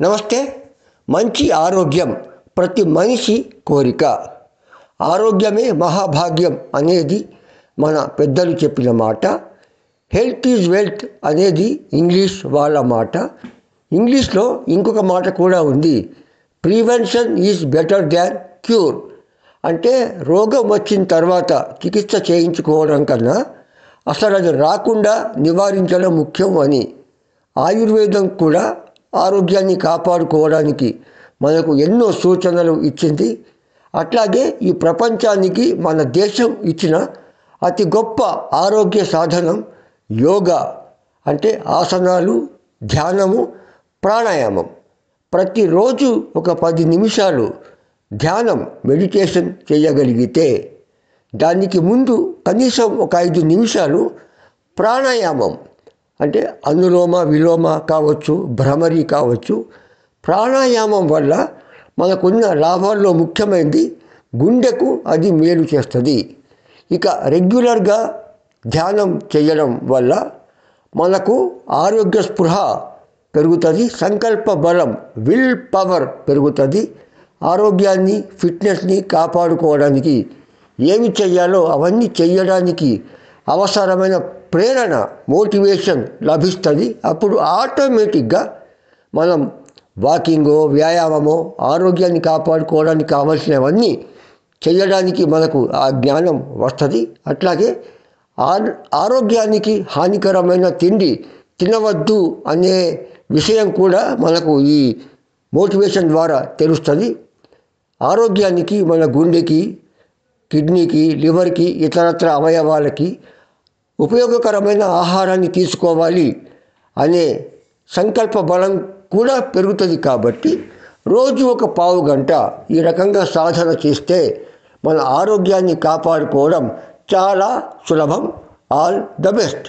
నమస్తే. మంచి ఆరోగ్యం ప్రతి మనిషి కోరిక. ఆరోగ్యమే మహాభాగ్యం అనేది మన పెద్దలు చెప్పిన మాట. హెల్త్ ఈజ్ వెల్త్ అనేది ఇంగ్లీష్ వాళ్ళ మాట. ఇంగ్లీష్లో ఇంకొక మాట కూడా ఉంది, prevention is better than cure. అంటే రోగం వచ్చిన తర్వాత చికిత్స చేయించుకోవడం కన్నా అసలు అది రాకుండా నివారించడం ముఖ్యం అని. ఆయుర్వేదం కూడా ఆరోగ్యాన్ని కాపాడుకోవడానికి మనకు ఎన్నో సూచనలు ఇచ్చింది. అట్లాగే ఈ ప్రపంచానికి మన దేశం ఇచ్చిన అతి గొప్ప ఆరోగ్య సాధనం యోగా. అంటే ఆసనాలు, ధ్యానము, ప్రాణాయామం. ప్రతిరోజు ఒక 10 నిమిషాలు ధ్యానం, మెడిటేషన్ చేయగలిగితే, దానికి ముందు కనీసం ఒక 5 నిమిషాలు ప్రాణాయామం, అంటే అనులోమ విలోమ కావచ్చు, భ్రమరి కావచ్చు. ప్రాణాయామం వల్ల మనకున్న లాభాల్లో ముఖ్యమైనది గుండెకు అది మేలు చేస్తుంది. ఇక రెగ్యులర్గా ధ్యానం చేయడం వల్ల మనకు ఆరోగ్య స్పృహ పెరుగుతుంది, సంకల్ప బలం, విల్ పవర్ పెరుగుతుంది. ఆరోగ్యాన్ని, ఫిట్నెస్ని కాపాడుకోవడానికి ఏమి చెయ్యాలో అవన్నీ చెయ్యడానికి అవసరమైన ప్రేరణ, మోటివేషన్ లభిస్తుంది. అప్పుడు ఆటోమేటిక్గా మనం వాకింగో, వ్యాయామమో, ఆరోగ్యాన్ని కాపాడుకోవడానికి కావలసినవన్నీ చేయడానికి మనకు ఆ జ్ఞానం వస్తుంది. అట్లాగే ఆరోగ్యానికి హానికరమైన తిండి తినవద్దు అనే విషయం కూడా మనకు ఈ మోటివేషన్ ద్వారా తెలుస్తుంది. ఆరోగ్యానికి, మన గుండెకి, కిడ్నీకి, లివర్కి, ఇతరత్ర అవయవాలకి ఉపయోగకరమైన ఆహారాన్ని తీసుకోవాలి అనే సంకల్ప బలం కూడా పెరుగుతుంది. కాబట్టి రోజు ఒక పావు గంట ఈ రకంగా సాధన చేస్తే మన ఆరోగ్యాన్ని కాపాడుకోవడం చాలా సులభం. All the best.